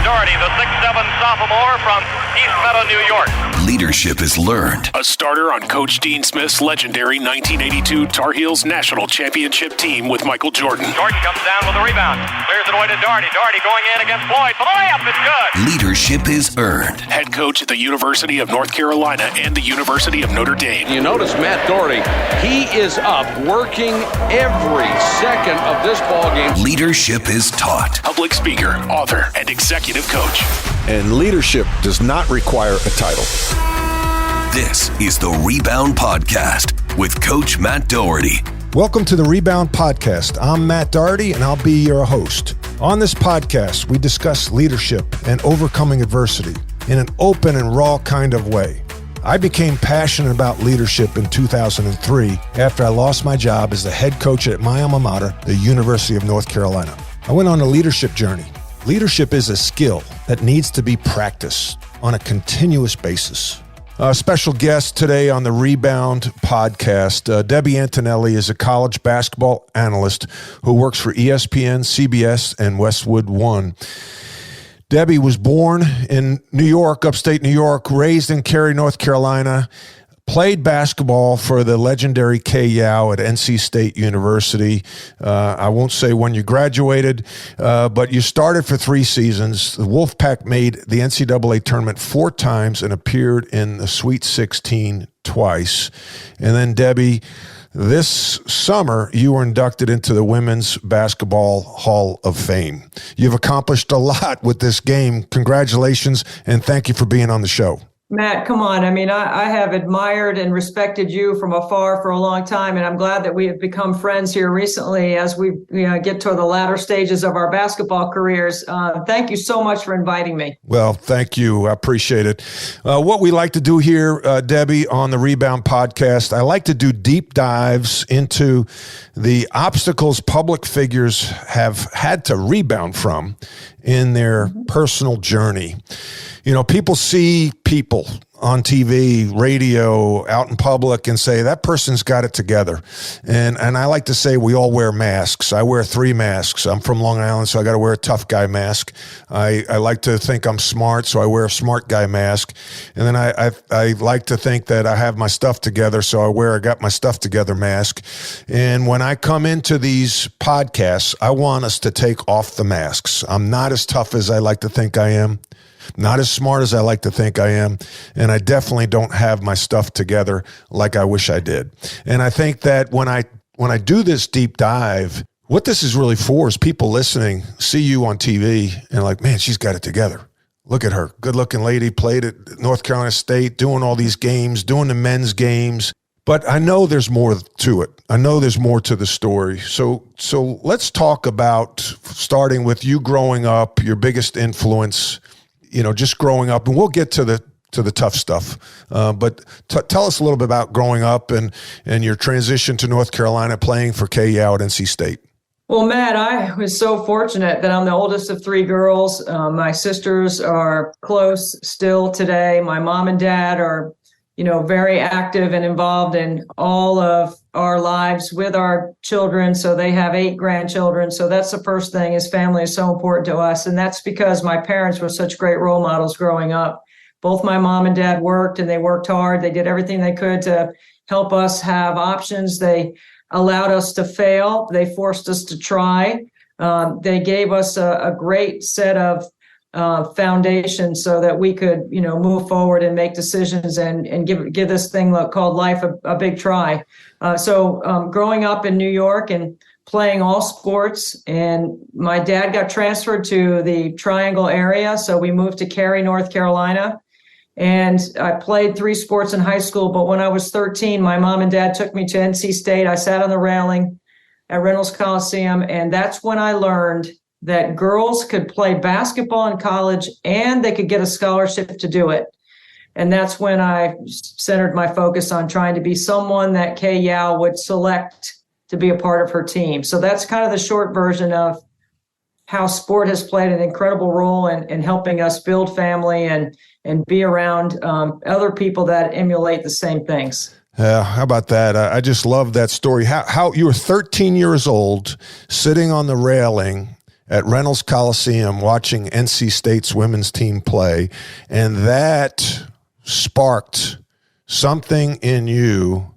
Doherty, the 6'7" sophomore from East Meadow, New York. Leadership is learned. A starter on Coach Dean Smith's legendary 1982 Tar Heels National Championship team with Michael Jordan. Jordan comes down with a rebound. Clears it away to Doherty. Doherty going in against Floyd for the layup. It's good. Leadership is earned. Head coach at the University of North Carolina and the University of Notre Dame. You notice Matt Doherty, he is up working every second of this ball game. Leadership is taught. Public speaker, author, and executive coach. And leadership does not require a title. This is the Rebound Podcast with Coach Matt Doherty. Welcome to the Rebound Podcast. I'm Matt Doherty, and I'll be your host. On this podcast, we discuss leadership and overcoming adversity in an open and raw kind of way. I became passionate about leadership in 2003 after I lost my job as the head coach at my alma mater, the University of North Carolina. I went on a leadership journey. Leadership is a skill that needs to be practiced on a continuous basis. A special guest today on the Rebound Podcast, Debbie Antonelli is a college basketball analyst who works for ESPN, CBS, and Westwood One. Debbie was born in New York, upstate New York, raised in Cary, North Carolina, played basketball for the legendary K-Yow at NC State University. I won't say when you graduated, but you started for 3 seasons. The Wolfpack made the NCAA tournament 4 times and appeared in the Sweet 16 twice. And then, Debbie, this summer, you were inducted into the Women's Basketball Hall of Fame. You've accomplished a lot with this game. Congratulations, and thank you for being on the show. Matt, come on. I mean, I have admired and respected you from afar for a long time, and I'm glad that we have become friends here recently as we get to the latter stages of our basketball careers. Thank you so much for inviting me. Well, thank you. I appreciate it. What we like to do here, Debbie, on the Rebound Podcast, I like to do deep dives into the obstacles public figures have had to rebound from in their personal journey. You know, people see people on TV, radio, out in public and say, that person's got it together. And I like to say we all wear masks. I wear 3 masks. I'm from Long Island, so I got to wear a tough guy mask. I like to think I'm smart, so I wear a smart guy mask. And then I like to think that I have my stuff together, so I wear a got my stuff together mask. And when I come into these podcasts, I want us to take off the masks. I'm not as tough as I like to think I am. Not as smart as I like to think I am, and I definitely don't have my stuff together like I wish I did. And I think that when I do this deep dive, what this is really for is people listening, see you on TV, and like, man, she's got it together. Look at her. Good-looking lady, played at North Carolina State, doing all these games, doing the men's games. But I know there's more to it. I know there's more to the story. So let's talk about starting with you growing up, your biggest influence, just growing up, and we'll get to the tough stuff. But tell us a little bit about growing up and your transition to North Carolina, playing for K-Yow at NC State. Well, Matt, I was so fortunate that I'm the oldest of 3 girls. My sisters are close still today. My mom and dad are, very active and involved in all of our lives with our children. So they have 8 grandchildren. So that's the first thing, is family is so important to us. And that's because my parents were such great role models growing up. Both my mom and dad worked, and they worked hard. They did everything they could to help us have options. They allowed us to fail. They forced us to try. They gave us a great set of foundation so that we could, move forward and make decisions and give this thing called life a big try. So growing up in New York and playing all sports, and my dad got transferred to the Triangle area. So we moved to Cary, North Carolina, and I played 3 sports in high school. But when I was 13, my mom and dad took me to NC State. I sat on the railing at Reynolds Coliseum, and that's when I learned that girls could play basketball in college and they could get a scholarship to do it. And that's when I centered my focus on trying to be someone that K-Yow would select to be a part of her team. So that's kind of the short version of how sport has played an incredible role in helping us build family and be around other people that emulate the same things. How about that? I just love that story. How you were 13 years old, sitting on the railing at Reynolds Coliseum watching NC State's women's team play, and that sparked something in you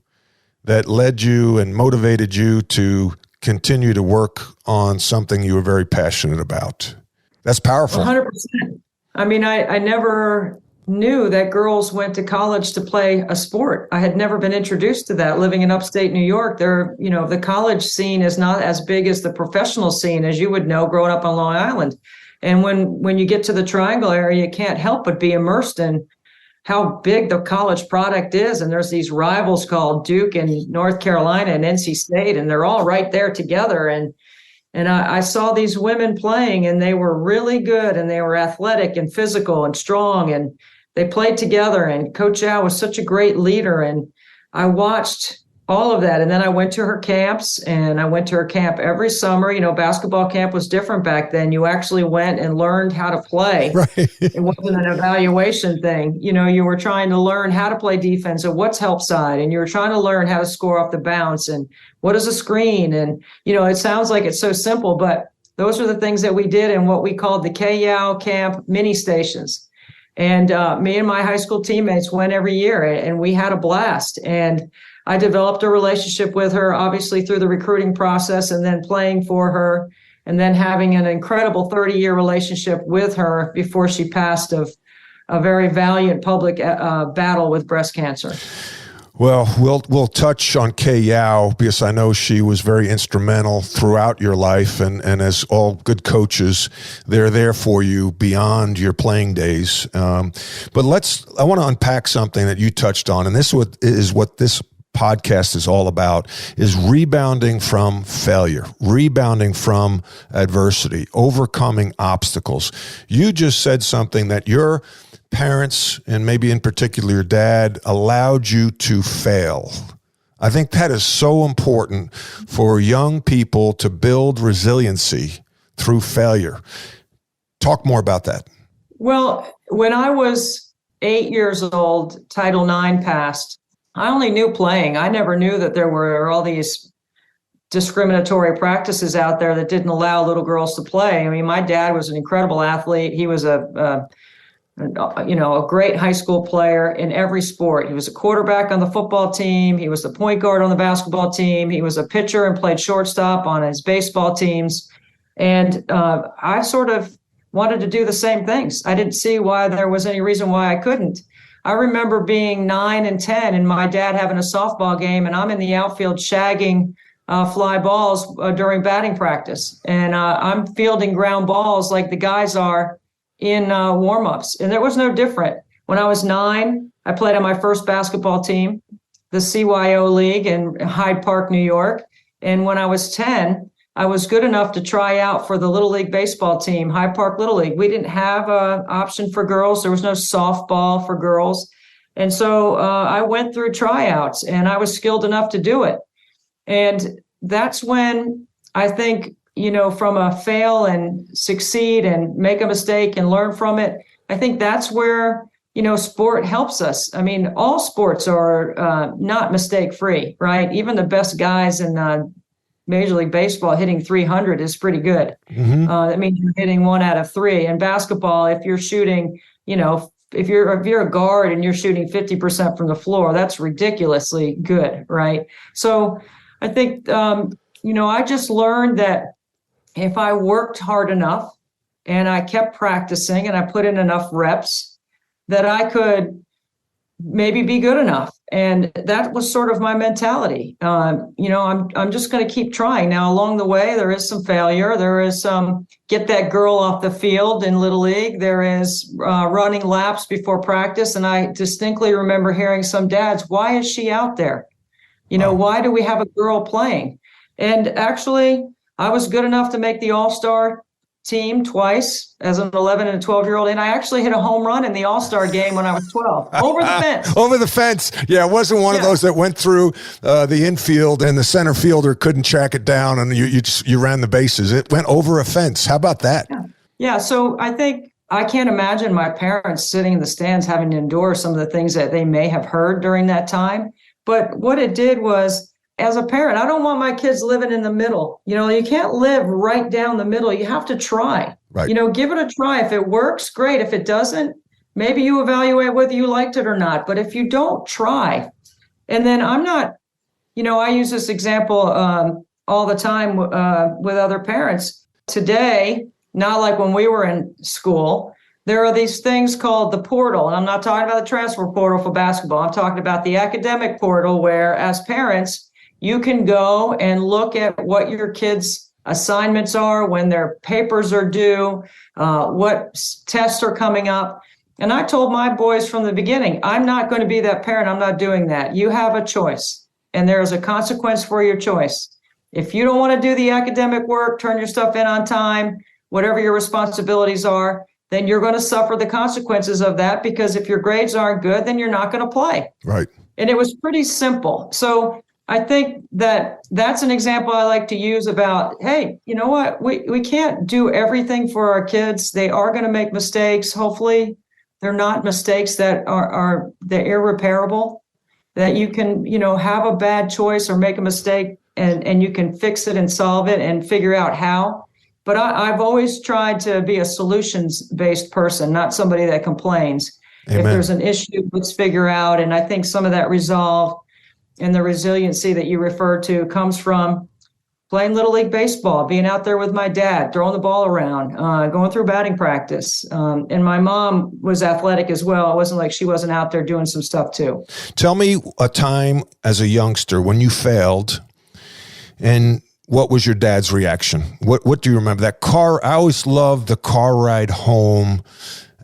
that led you and motivated you to continue to work on something you were very passionate about. That's powerful. 100%. I mean, I never knew that girls went to college to play a sport. I had never been introduced to that. Living in upstate New York, the college scene is not as big as the professional scene, as you would know, growing up on Long Island. And when you get to the Triangle area, you can't help but be immersed in how big the college product is. And there's these rivals called Duke and North Carolina and NC State, and they're all right there together. And I saw these women playing, and they were really good, and they were athletic and physical and strong, and they played together. And Coach Al was such a great leader. And I watched all of that. And then I went to her camps, and I went to her camp every summer. You know, basketball camp was different back then. You actually went and learned how to play. Right. It wasn't an evaluation thing. You know, you were trying to learn how to play defense and what's help side, and you were trying to learn how to score off the bounce and what is a screen. And, you know, it sounds like it's so simple, but those are the things that we did in what we called the KYAL camp mini stations. And me and my high school teammates went every year, and we had a blast. And I developed a relationship with her, obviously through the recruiting process, and then playing for her, and then having an incredible 30-year relationship with her before she passed of a very valiant public battle with breast cancer. Well, we'll touch on Kay Yao, because I know she was very instrumental throughout your life, and as all good coaches, they're there for you beyond your playing days. But I want to unpack something that you touched on, and this is what this podcast is all about, is rebounding from failure, rebounding from adversity, overcoming obstacles. You just said something that your parents, and maybe in particular your dad, allowed you to fail. I think that is so important for young people to build resiliency through failure. Talk more about that. Well, when I was 8 years old, Title IX passed. I only knew playing. I never knew that there were all these discriminatory practices out there that didn't allow little girls to play. I mean, my dad was an incredible athlete. He was a great high school player in every sport. He was a quarterback on the football team. He was the point guard on the basketball team. He was a pitcher and played shortstop on his baseball teams. And I sort of wanted to do the same things. I didn't see why there was any reason why I couldn't. I remember being 9 and 10 and my dad having a softball game, and I'm in the outfield shagging fly balls during batting practice. And I'm fielding ground balls like the guys are in warm-ups. And there was no different. When I was 9, I played on my first basketball team, the CYO League in Hyde Park, New York. And when I was 10, I was good enough to try out for the Little League baseball team, Hyde Park Little League. We didn't have an option for girls. There was no softball for girls. And so I went through tryouts, and I was skilled enough to do it. And that's when I think, you know, from a fail and succeed and make a mistake and learn from it, I think that's where, you know, sport helps us. I mean, all sports are not mistake-free, right? Even the best guys in Major League Baseball hitting 300 is pretty good. Mm-hmm. That means you're hitting 1 out of 3. In basketball, if you're shooting, you know, if you're a guard and you're shooting 50% from the floor, that's ridiculously good, right? So I think, I just learned that if I worked hard enough and I kept practicing and I put in enough reps, that I could maybe be good enough. And that was sort of my mentality. I'm just going to keep trying. Now, along the way, there is some failure. There is some get that girl off the field in Little League. There is running laps before practice. And I distinctly remember hearing some dads, why is she out there? Why do we have a girl playing? And actually, I was good enough to make the All-Star team twice as an 11 and a 12-year-old, and I actually hit a home run in the All-Star game when I was 12 over the fence. Over the fence. Yeah, it wasn't one of those that went through the infield and the center fielder couldn't track it down and you ran the bases. It went over a fence. How about that? Yeah. So I think I can't imagine my parents sitting in the stands having to endure some of the things that they may have heard during that time. But what it did was as a parent, I don't want my kids living in the middle. You can't live right down the middle. You have to try. Right. Give it a try. If it works, great. If it doesn't, maybe you evaluate whether you liked it or not. But if you don't try, and then I'm not, I use this example all the time with other parents. Today, not like when we were in school, there are these things called the portal. And I'm not talking about the transfer portal for basketball. I'm talking about the academic portal where, as parents, you can go and look at what your kids' assignments are, when their papers are due, what tests are coming up. And I told my boys from the beginning, I'm not going to be that parent. I'm not doing that. You have a choice, and there is a consequence for your choice. If you don't want to do the academic work, turn your stuff in on time, whatever your responsibilities are, then you're going to suffer the consequences of that, because if your grades aren't good, then you're not going to play. Right. And it was pretty simple. So I think that's an example I like to use about, hey, you know what? We can't do everything for our kids. They are going to make mistakes. Hopefully they're not mistakes that are they're irreparable, that you can, have a bad choice or make a mistake and you can fix it and solve it and figure out how. But I've always tried to be a solutions-based person, not somebody that complains. Amen. If there's an issue, let's figure out. And I think some of that resolve and the resiliency that you refer to comes from playing Little League Baseball, being out there with my dad, throwing the ball around, going through batting practice. And my mom was athletic as well. It wasn't like she wasn't out there doing some stuff too. Tell me a time as a youngster when you failed, and what was your dad's reaction? What do you remember? That car, I always loved the car ride home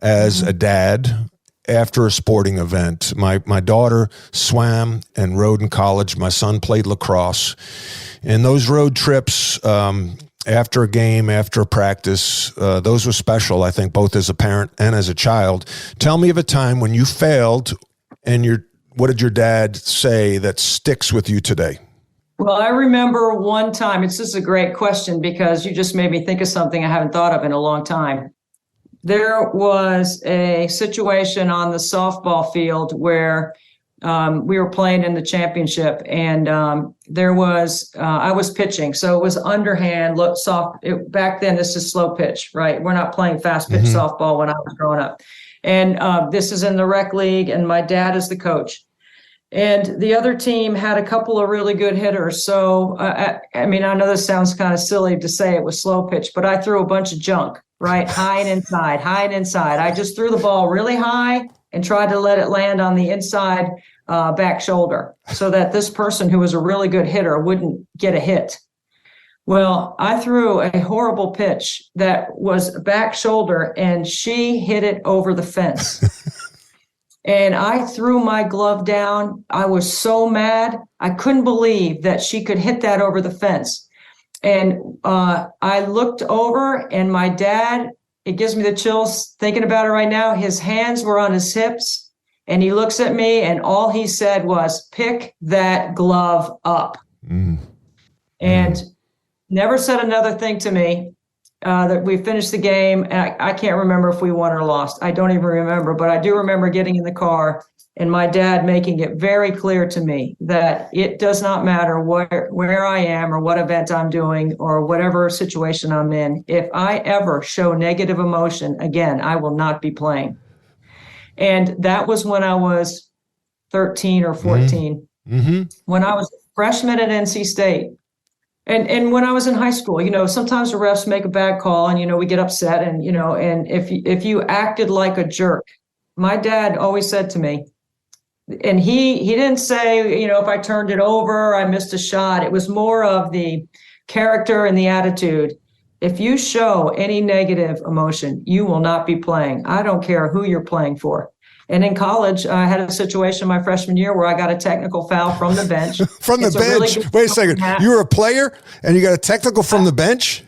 as a dad after a sporting event. My daughter swam and rode in college. My son played lacrosse. And those road trips after a game, after a practice, those were special, I think, both as a parent and as a child. Tell me of a time when you failed, and what did your dad say that sticks with you today? Well, I remember one time, this is a great question because you just made me think of something I haven't thought of in a long time. There was a situation on the softball field where we were playing in the championship, and I was pitching. So it was underhand, soft. Back then, this is slow pitch, right? We're not playing fast pitch softball when I was growing up. And this is in the rec league, and my dad is the coach. And the other team had a couple of really good hitters. So, I know this sounds kind of silly to say it was slow pitch, but I threw a bunch of junk, right? High and inside. I just threw the ball really high and tried to let it land on the inside back shoulder so that this person who was a really good hitter wouldn't get a hit. Well, I threw a horrible pitch that was back shoulder, and she hit it over the fence. And I threw my glove down. I was so mad. I couldn't believe that she could hit that over the fence. And I looked over, and my dad, it gives me the chills thinking about it right now. His hands were on his hips, and he looks at me, and all he said was, "Pick that glove up." And never said another thing to me. That we finished the game, and I can't remember if we won or lost. I don't even remember, but I do remember getting in the car and my dad making it very clear to me that it does not matter where I am or what event I'm doing or whatever situation I'm in. If I ever show negative emotion again, I will not be playing. And that was when I was 13 or 14. When I was a freshman at NC State. And when I was in high school, sometimes the refs make a bad call and, we get upset and if you acted like a jerk, my dad always said to me, and he didn't say, if I turned it over, I missed a shot. It was more of the character and the attitude. If you show any negative emotion, you will not be playing. I don't care who you're playing for. And in college, I had a situation my freshman year where I got a technical foul from the bench. From the bench? Really wait a second. You were a player and you got a technical from the bench?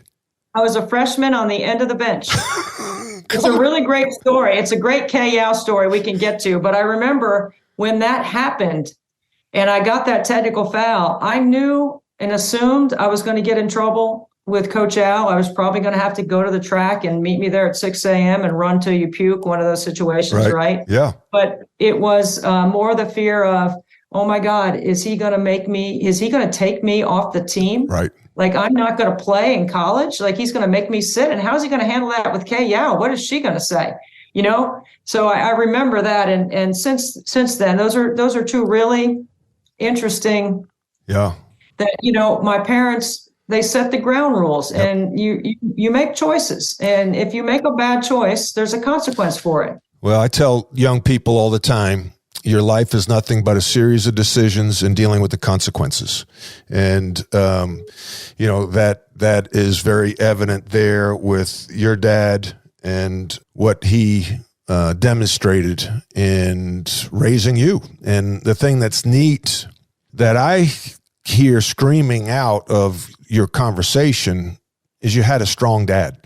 I was a freshman on the end of the bench. It's a really great story. It's a great K-Yow story we can get to. But I remember when that happened and I got that technical foul, I knew and assumed I was going to get in trouble with Coach Al. I was probably going to have to go to the track and meet me there at 6 a.m. and run till you puke, one of those situations, right? Yeah. But it was more the fear of, oh my God, is he going to take me off the team? Right. Like, I'm not going to play in college. Like, he's going to make me sit. And how's he going to handle that with Kay Yao? What is she going to say? So I remember that. And since then, those are two really interesting. Yeah. That, my parents, they set the ground rules. Yep. And you make choices. And if you make a bad choice, there's a consequence for it. Well, I tell young people all the time, your life is nothing but a series of decisions and dealing with the consequences. And, that is very evident there with your dad and what he demonstrated in raising you. And the thing that's neat that I hear screaming out of your conversation is you had a strong dad.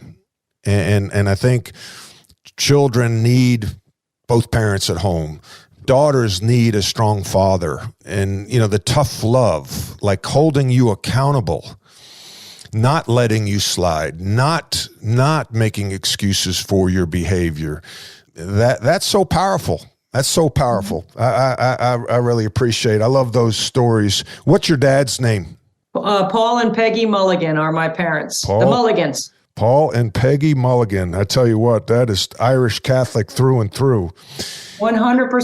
And I think children need both parents at home. Daughters need a strong father, and the tough love, like holding you accountable, not letting you slide, not making excuses for your behavior. That's so powerful. That's so powerful. I really appreciate it. I love those stories. What's your dad's name? Paul and Peggy Mulligan are my parents. The Mulligans. Paul and Peggy Mulligan. I tell you what, that is Irish Catholic through and through. 100%.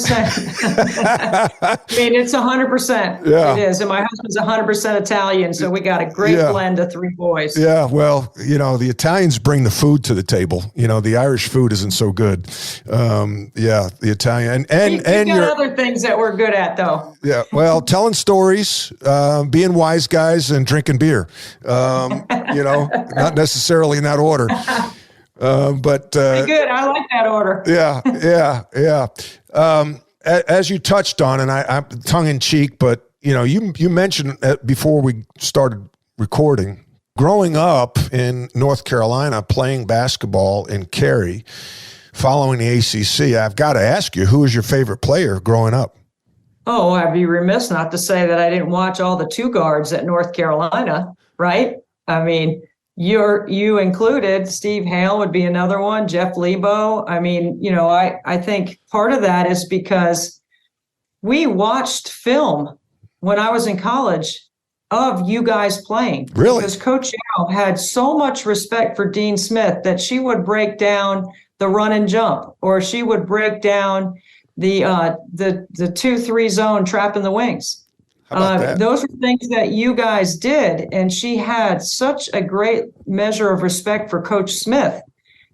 I mean, it's 100%. Yeah. It is. And my husband's 100% Italian, so we got a great blend of three boys. Yeah, well, the Italians bring the food to the table. The Irish food isn't so good. The Italian and got other things that we're good at, though. Yeah, well, telling stories, being wise guys, and drinking beer. Not necessarily in that order. But good. I like that order. Yeah. As you touched on, and I'm tongue in cheek, but you mentioned before we started recording, growing up in North Carolina, playing basketball in Cary, following the ACC. I've got to ask you, who was your favorite player growing up? Oh, I'd be remiss not to say that I didn't watch all the two guards at North Carolina, right? I mean, you included. Steve Hale would be another one. Jeff Lebo. I mean, I think part of that is because we watched film when I was in college of you guys playing. Really? Because Coach Yao had so much respect for Dean Smith that she would break down the run and jump, or she would break down the 2-3 zone trap in the wings. Those are things that you guys did, and she had such a great measure of respect for Coach Smith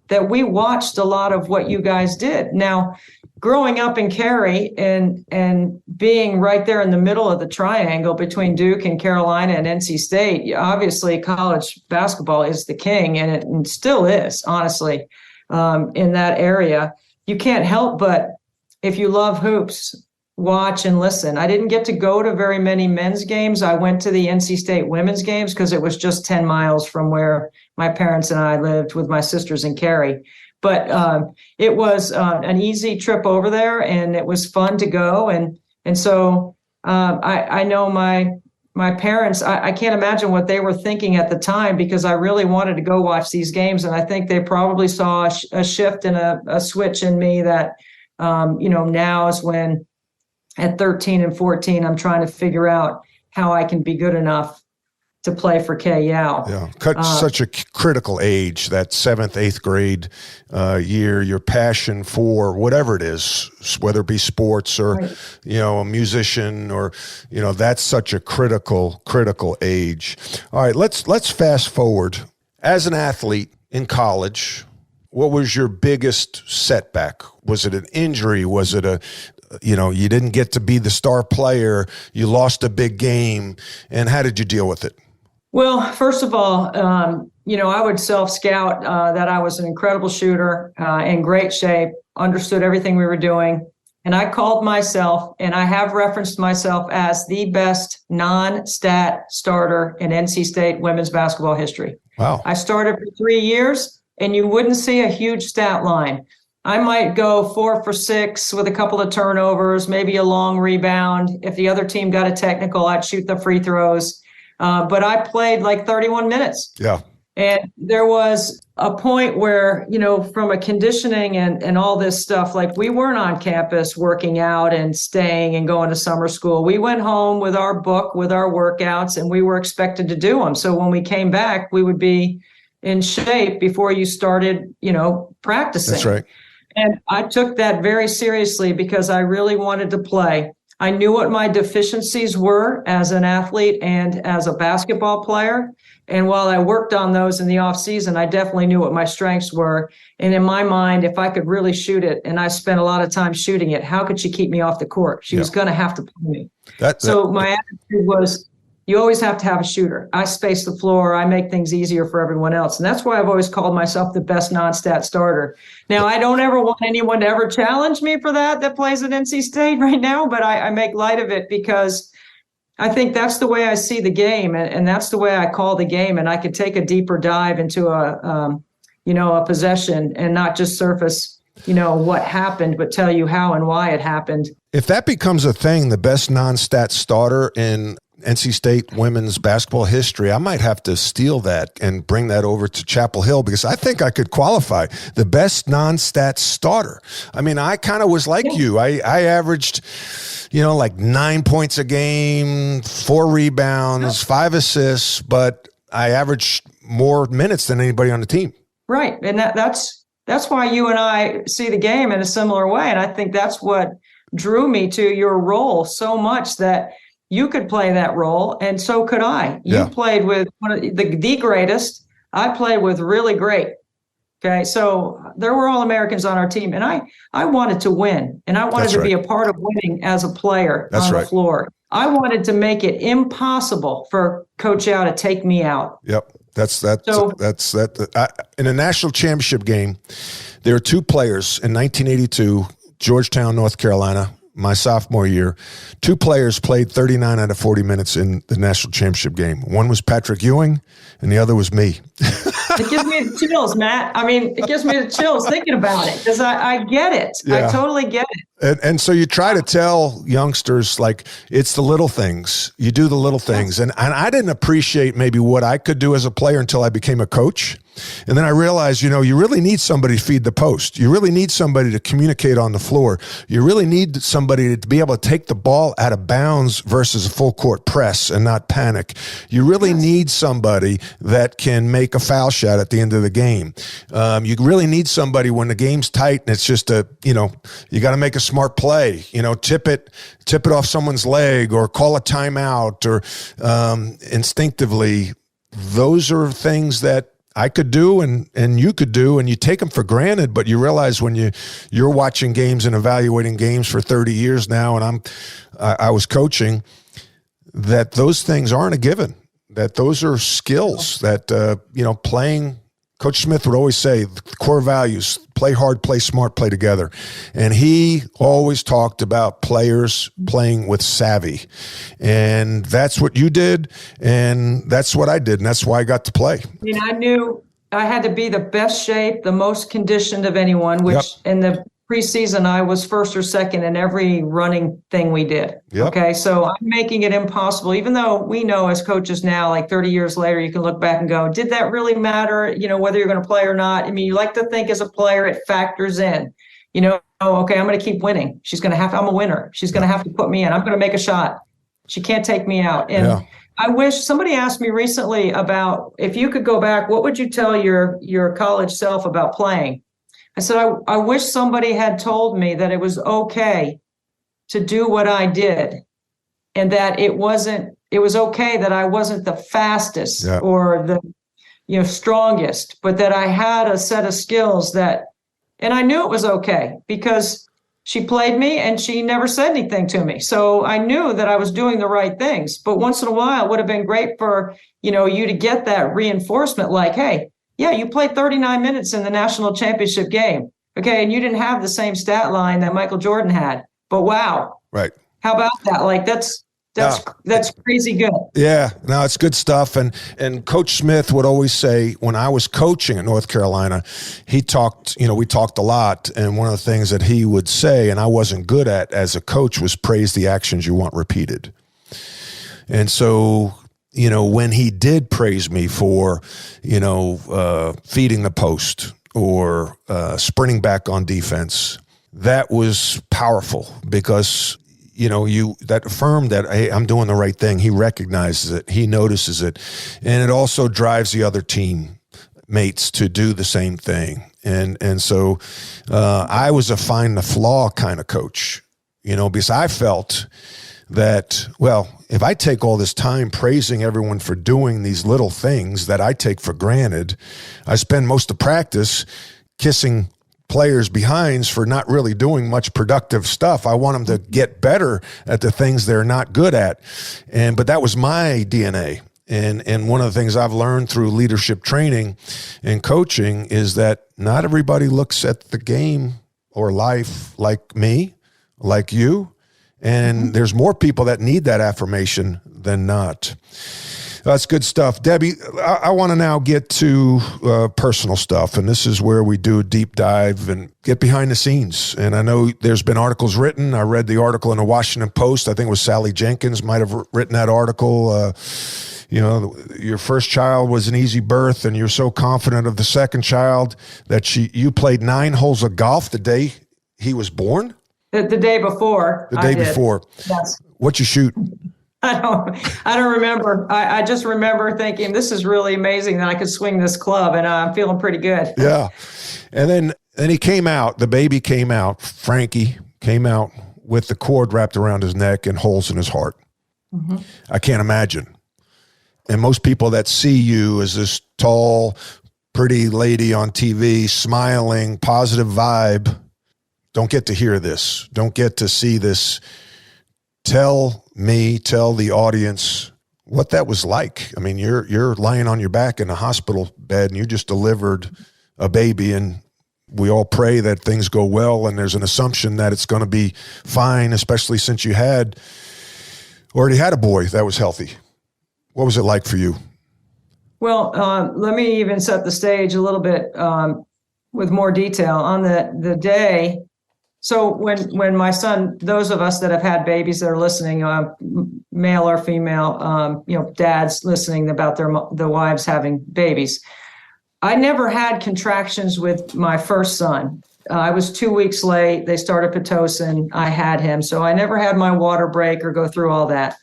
that we watched a lot of what you guys did. Now, growing up in Cary and being right there in the middle of the triangle between Duke and Carolina and NC State, obviously college basketball is the king, and it still is, honestly, in that area. You can't help but, if you love hoops, watch and listen. I didn't get to go to very many men's games. I went to the NC State women's games because it was just 10 miles from where my parents and I lived with my sisters in Cary. But it was an easy trip over there, and it was fun to go. And so I know my parents, I can't imagine what they were thinking at the time, because I really wanted to go watch these games. And I think they probably saw a shift and a switch in me that, now is when, at 13 and 14, I'm trying to figure out how I can be good enough to play for Kay Yao. Yeah, such a critical age, that 7th, 8th grade year, your passion for whatever it is, whether it be sports or, right, a musician or, that's such a critical age. All right, let's fast forward. As an athlete in college, what was your biggest setback? Was it an injury? Was it you didn't get to be the star player, you lost a big game, and how did you deal with it? Well, first of all, I would self-scout that I was an incredible shooter, in great shape, understood everything we were doing. And I called myself, and I have referenced myself as the best non-stat starter in NC State women's basketball history. Wow. I started for 3 years, and you wouldn't see a huge stat line. I might go 4 for 6 with a couple of turnovers, maybe a long rebound. If the other team got a technical, I'd shoot the free throws. But I played like 31 minutes. Yeah. And there was a point where, from a conditioning and all this stuff, like we weren't on campus working out and staying and going to summer school. We went home with our book, with our workouts, and we were expected to do them. So when we came back, we would be in shape before you started, practicing. That's right. And I took that very seriously because I really wanted to play. I knew what my deficiencies were as an athlete and as a basketball player. And while I worked on those in the off season, I definitely knew what my strengths were. And in my mind, if I could really shoot it, and I spent a lot of time shooting it, how could she keep me off the court? She was going to have to play me. So my attitude was, you always have to have a shooter. I space the floor. I make things easier for everyone else. And that's why I've always called myself the best non-stat starter. Now, I don't ever want anyone to ever challenge me for that plays at NC State right now, but I make light of it because I think that's the way I see the game, and that's the way I call the game. And I could take a deeper dive into a possession and not just surface, what happened, but tell you how and why it happened. If that becomes a thing, the best non-stat starter in NC State women's basketball history, I might have to steal that and bring that over to Chapel Hill because I think I could qualify the best non-stat starter. I mean, I kind of was like you. I averaged, like 9 points a game, 4 rebounds, 5 assists, but I averaged more minutes than anybody on the team. Right. And that's why you and I see the game in a similar way. And I think that's what drew me to your role so much, that you could play that role, and so could I. You played with one of the greatest. I played with really great. Okay, so there were all Americans on our team, and I wanted to win, and I wanted to be a part of winning as a player on the floor. I wanted to make it impossible for Coach Yao to take me out. Yep, that's that. In a national championship game, there were 2 players in 1982, Georgetown, North Carolina. My sophomore year, 2 players played 39 out of 40 minutes in the national championship game. One was Patrick Ewing, and the other was me. It gives me the chills, Matt. I mean, it gives me the chills thinking about it because I get it. Yeah. I totally get it. And so you try to tell youngsters, like, it's the little things. You do the little things. And I didn't appreciate maybe what I could do as a player until I became a coach. And then I realized, you really need somebody to feed the post. You really need somebody to communicate on the floor. You really need somebody to be able to take the ball out of bounds versus a full court press and not panic. You really need somebody that can make a foul shot at the end of the game. You really need somebody when the game's tight and it's just you got to make a smart play, tip it off someone's leg or call a timeout or instinctively. Those are things that I could do and you could do, and you take them for granted, but you realize when you're watching games and evaluating games for 30 years now, and I was coaching, that those things aren't a given, that those are skills that, playing. Coach Smith would always say, the core values, play hard, play smart, play together. And he always talked about players playing with savvy. And that's what you did, and that's what I did, and that's why I got to play. I knew I had to be the best shape, the most conditioned of anyone, which in the preseason I was first or second in every running thing we did. Okay, so I'm making it impossible, even though we know as coaches now, like 30 years later, you can look back and go, did that really matter, whether you're going to play or not? I mean, you like to think as a player, it factors in, okay, I'm going to keep winning. I'm a winner. She's going to have to put me in. I'm going to make a shot. She can't take me out. And I wish somebody asked me recently about, if you could go back, what would you tell your college self about playing? I said, I wish somebody had told me that it was okay to do what I did, and that it was okay that I wasn't the fastest or the strongest, but that I had a set of skills and I knew it was okay because she played me and she never said anything to me. So I knew that I was doing the right things. But once in a while, it would have been great for, you to get that reinforcement, like, hey, yeah, you played 39 minutes in the national championship game. Okay, and you didn't have the same stat line that Michael Jordan had. But wow. Right. How about that? Like, that's crazy good. Yeah, no, it's good stuff. And Coach Smith would always say, when I was coaching at North Carolina, we talked a lot. And one of the things that he would say, and I wasn't good at as a coach, was praise the actions you want repeated. And so when he did praise me for, feeding the post or sprinting back on defense, that was powerful because, that affirmed that, hey, I'm doing the right thing. He recognizes it. He notices it. And it also drives the other teammates to do the same thing. And so I was a find the flaw kind of coach, because I felt that, if I take all this time praising everyone for doing these little things that I take for granted, I spend most of practice kissing players' behinds for not really doing much productive stuff. I want them to get better at the things they're not good at. But that was my DNA. And one of the things I've learned through leadership training and coaching is that not everybody looks at the game or life like me, like you. And there's more people that need that affirmation than not. That's good stuff. Debbie, I want to now get to personal stuff, and this is where we do a deep dive and get behind the scenes. And I know there's been articles written. I read the article in the Washington Post. I think it was Sally Jenkins might have written that article. Your first child was an easy birth, and you're so confident of the second child that you played 9 holes of golf the day he was born? The day before. The day before. Yes. What'd you shoot? I don't remember. I just remember thinking, this is really amazing that I could swing this club, and I'm feeling pretty good. Yeah. And then he came out, the baby came out, Frankie came out with the cord wrapped around his neck and holes in his heart. Mm-hmm. I can't imagine. And most people that see you as this tall, pretty lady on TV, smiling, positive vibe, don't get to hear this, don't get to see this. Tell the audience what that was like. I mean, you're lying on your back in a hospital bed and you just delivered a baby, and we all pray that things go well, and there's an assumption that it's going to be fine, especially since you already had a boy that was healthy. What was it like for you? Well, let me even set the stage a little bit with more detail on the day. So when my son, those of us that have had babies that are listening, male or female, dads listening about their wives having babies, I never had contractions with my first son. I was 2 weeks late. They started Pitocin. I had him. So I never had my water break or go through all that.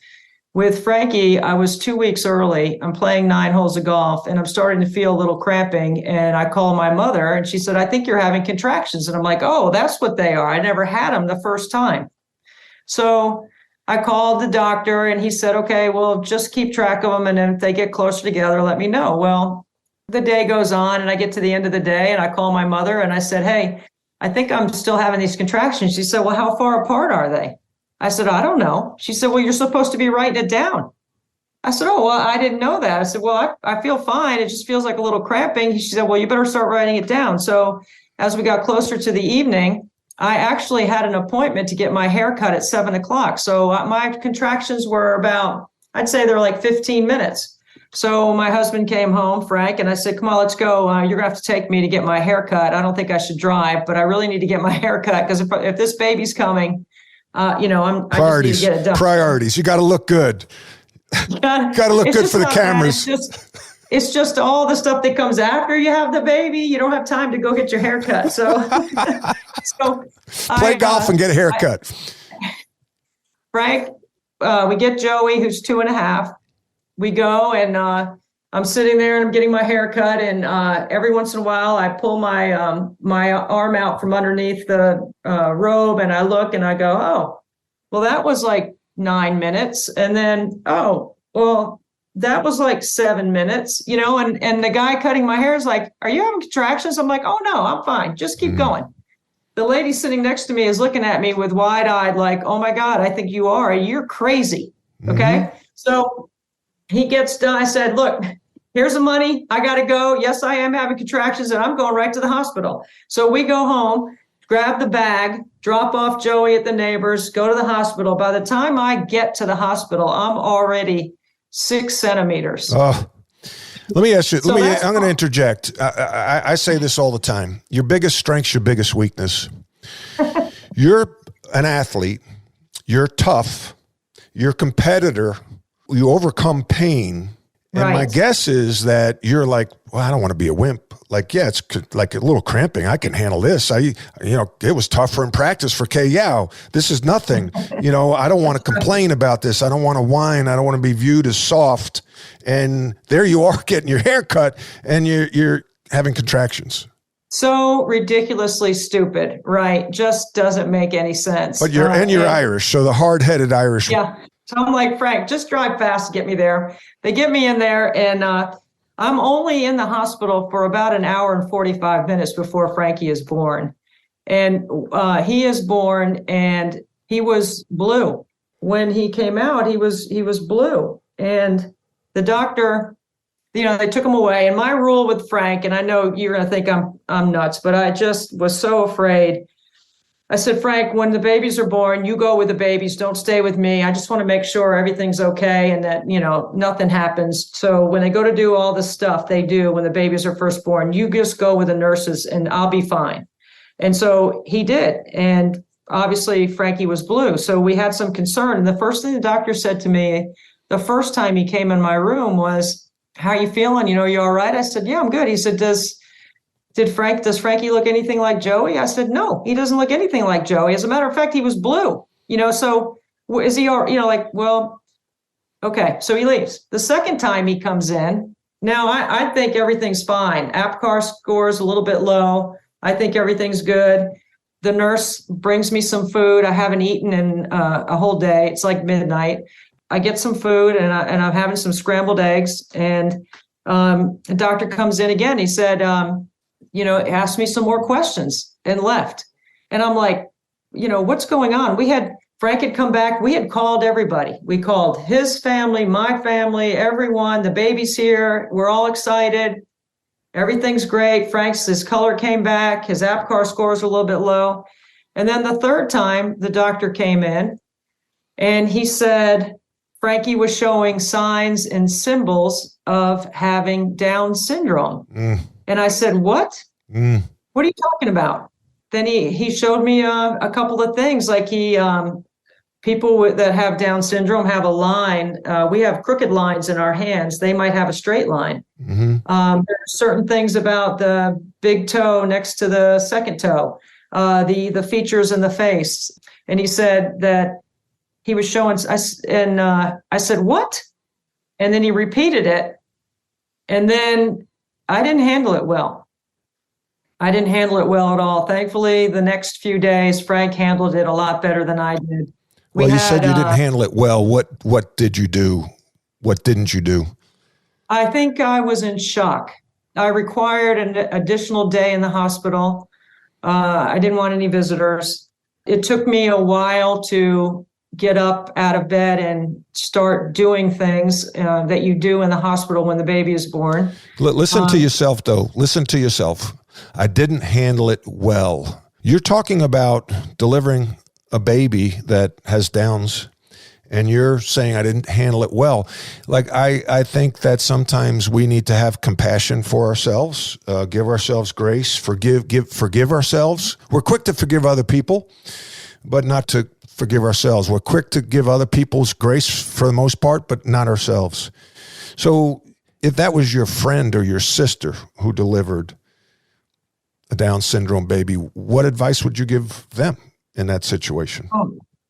With Frankie, I was 2 weeks early. I'm playing 9 holes of golf, and I'm starting to feel a little cramping. And I call my mother, and she said, I think you're having contractions. And I'm like, oh, that's what they are. I never had them the first time. So I called the doctor, and he said, okay, well, just keep track of them. And then if they get closer together, let me know. Well, the day goes on, and I get to the end of the day, and I call my mother, and I said, hey, I think I'm still having these contractions. She said, well, how far apart are they? I said, I don't know. She said, well, you're supposed to be writing it down. I said, oh, well, I didn't know that. I said, well, I feel fine. It just feels like a little cramping. She said, well, you better start writing it down. So as we got closer to the evening, I actually had an appointment to get my hair cut at 7:00. So my contractions were about, I'd say they're like 15 minutes. So my husband came home, Frank, and I said, come on, let's go. You're going to have to take me to get my hair cut. I don't think I should drive, but I really need to get my hair cut because if this baby's coming, I just need to get it done. Priorities. You got to look good. Got to look good for the cameras. It's just all the stuff that comes after you have the baby. You don't have time to go get your hair cut. So, play golf and get a haircut. Frank, we get Joey, who's 2.5. We go, and I'm sitting there and I'm getting my hair cut, and every once in a while I pull my my arm out from underneath the robe, and I look and I go, oh, well, that was like 9 minutes. And then, oh, well, that was like 7 minutes, and the guy cutting my hair is like, are you having contractions? I'm like, oh, no, I'm fine. Just keep going. The lady sitting next to me is looking at me with wide-eyed, like, oh, my God, I think you are. You're crazy. Okay. So he gets done. I said, look, here's the money. I got to go. Yes, I am having contractions, and I'm going right to the hospital. So we go home, grab the bag, drop off Joey at the neighbors, go to the hospital. By the time I get to the hospital, I'm already 6 centimeters. Let me ask you, I'm going to interject. I say this all the time. Your biggest strength's your biggest weakness. You're an athlete. You're tough. You're a competitor. you overcome pain. And Right. my guess is that you're like, well, I don't want to be a wimp. Like, yeah, it's like a little cramping. I can handle this. It was tougher in practice for K-Yow. This is nothing. I don't want to complain about this. I don't want to whine. I don't want to be viewed as soft. And there you are getting your hair cut and you're having contractions. So ridiculously stupid, right? Just doesn't make any sense. But you're Irish, so the hard-headed Irish. Yeah. So I'm like, Frank, just drive fast to get me there. They get me in there, and I'm only in the hospital for about an hour and 45 minutes before Frankie is born. And he is born, and he was blue. When he came out, he was blue. And the doctor, they took him away. And my rule with Frank, and I know you're going to think I'm nuts, but I just was so afraid. I said, Frank, when the babies are born, you go with the babies. Don't stay with me. I just want to make sure everything's okay and that, nothing happens. So when they go to do all the stuff they do when the babies are first born, you just go with the nurses and I'll be fine. And so he did. And obviously Frankie was blue. So we had some concern. And the first thing the doctor said to me the first time he came in my room was, how are you feeling? You all right? I said, yeah, I'm good. He said, Does Frankie look anything like Joey? I said, no, he doesn't look anything like Joey. As a matter of fact, he was blue, so is he, well, okay. So he leaves. The second time he comes in, now I think everything's fine. APGAR score is a little bit low. I think everything's good. The nurse brings me some food. I haven't eaten in a whole day. It's like midnight. I get some food and I'm having some scrambled eggs. And the doctor comes in again. He said, asked me some more questions and left. And I'm like, what's going on? Frank had come back. We had called everybody. We called his family, my family, everyone. The baby's here. We're all excited. Everything's great. His color came back. His APGAR scores are a little bit low. And then the third time the doctor came in and he said, Frankie was showing signs and symbols of having Down syndrome. And I said, what? What are you talking about? Then he showed me a couple of things, like people that have Down syndrome have a line. We have crooked lines in our hands. They might have a straight line. Mm-hmm. There are certain things about the big toe next to the second toe, the features in the face. And he said that he was showing, I said, what? And then he repeated it. And then I didn't handle it well. I didn't handle it well at all. Thankfully, the next few days, Frank handled it a lot better than I did. Well, you said you didn't handle it well. What did you do? What didn't you do? I think I was in shock. I required an additional day in the hospital. I didn't want any visitors. It took me a while to get up out of bed and start doing things that you do in the hospital when the baby is born. Listen to yourself, though. Listen to yourself. I didn't handle it well. You're talking about delivering a baby that has Downs, and you're saying I didn't handle it well. Like, I think that sometimes we need to have compassion for ourselves, give ourselves grace, forgive ourselves. We're quick to forgive other people, but not to forgive ourselves. We're quick to give other people's grace for the most part, but not ourselves. So if that was your friend or your sister who delivered a Down syndrome baby, what advice would you give them in that situation?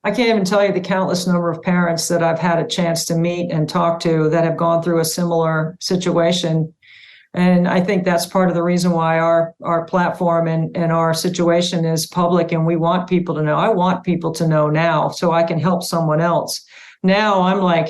I can't even tell you the countless number of parents that I've had a chance to meet and talk to that have gone through a similar situation. And I think that's part of the reason why our platform and our situation is public, and we want people to know. I want people to know now so I can help someone else. Now I'm like,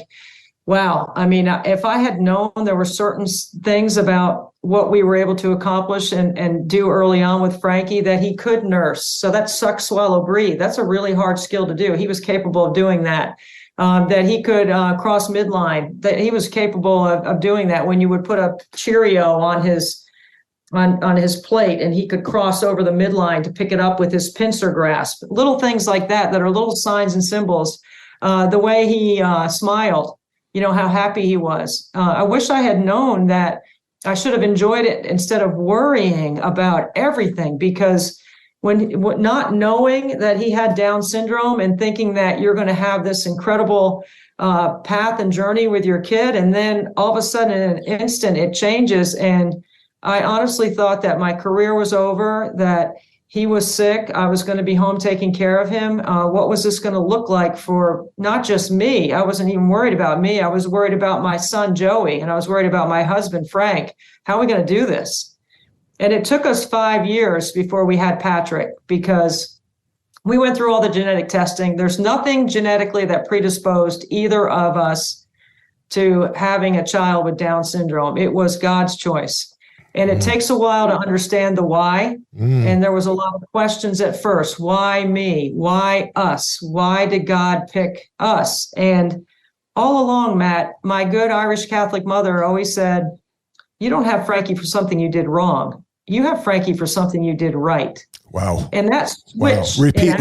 wow. I mean, if I had known there were certain things about what we were able to accomplish and do early on with Frankie, that he could nurse. So that's suck, swallow, breathe. That's a really hard skill to do. He was capable of doing that. That he could cross midline, that he was capable of doing that when you would put a Cheerio on his plate and he could cross over the midline to pick it up with his pincer grasp. Little things like that are little signs and symbols. The way he smiled, how happy he was. I wish I had known that I should have enjoyed it instead of worrying about everything, because not knowing that he had Down syndrome and thinking that you're going to have this incredible path and journey with your kid. And then all of a sudden, in an instant, it changes. And I honestly thought that my career was over, that he was sick. I was going to be home taking care of him. What was this going to look like for not just me? I wasn't even worried about me. I was worried about my son, Joey, and I was worried about my husband, Frank. How are we going to do this? And it took us 5 years before we had Patrick, because we went through all the genetic testing. There's nothing genetically that predisposed either of us to having a child with Down syndrome. It was God's choice. And it takes a while to understand the why. And there was a lot of questions at first. Why me? Why us? Why did God pick us? And all along, Matt, my good Irish Catholic mother always said, you don't have Frankie for something you did wrong. You have Frankie for something you did right. Wow. And that's switch. Wow. Repeat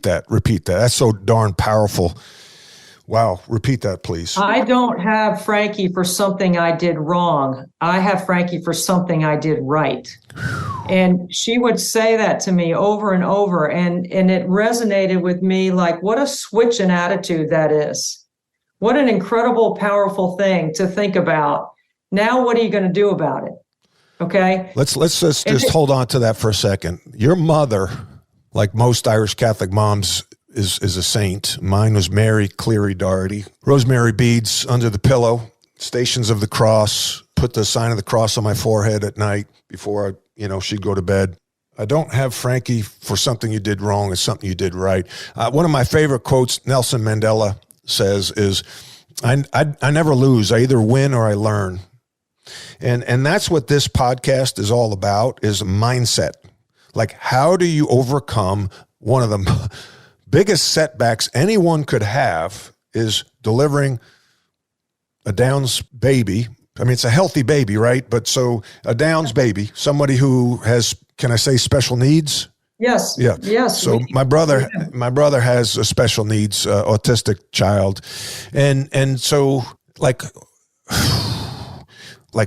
that. That's so darn powerful. Wow. Repeat that, please. I don't have Frankie for something I did wrong. I have Frankie for something I did right. And she would say that to me over and over. And it resonated with me like, what a switch in attitude that is. What an incredible, powerful thing to think about. Now, what are you going to do about it? Okay. Let's just hold on to that for a second. Your mother, like most Irish Catholic moms, is a saint. Mine was Mary Cleary Doherty. Rosemary beads under the pillow, Stations of the Cross, put the sign of the cross on my forehead at night before she'd go to bed. I don't have Frankie for something you did wrong. It's something you did right. One of my favorite quotes Nelson Mandela says is, I never lose. I either win or I learn. And that's what this podcast is all about, is mindset. Like, how do you overcome one of the biggest setbacks anyone could have is delivering a Downs baby. I mean, it's a healthy baby, right? But so a Downs baby, somebody who has, can I say, special needs? Yes. Yeah. Yes. So my brother has a special needs autistic child. And so like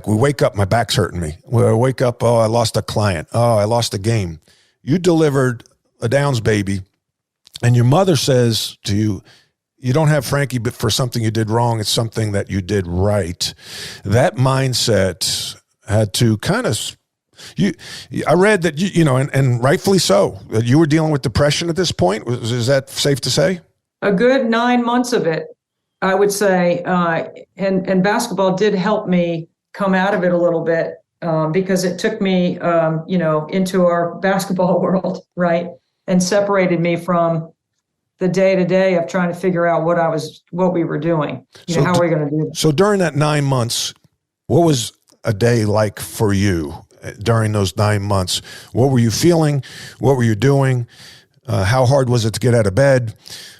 we wake up, my back's hurting me. I wake up, oh, I lost a client. Oh, I lost a game. You delivered a Downs baby, and your mother says to you, you don't have Frankie but for something you did wrong. It's something that you did right. That mindset had to kind of, I read that, and rightfully so, that you were dealing with depression at this point. Is that safe to say? A good 9 months of it, I would say. And basketball did help me come out of it a little bit because it took me, into our basketball world, right? And separated me from the day-to-day of trying to figure out what we were doing. How are we going to do this? So during that 9 months, what was a day like for you during those 9 months? What were you feeling? What were you doing? How hard was it to get out of bed?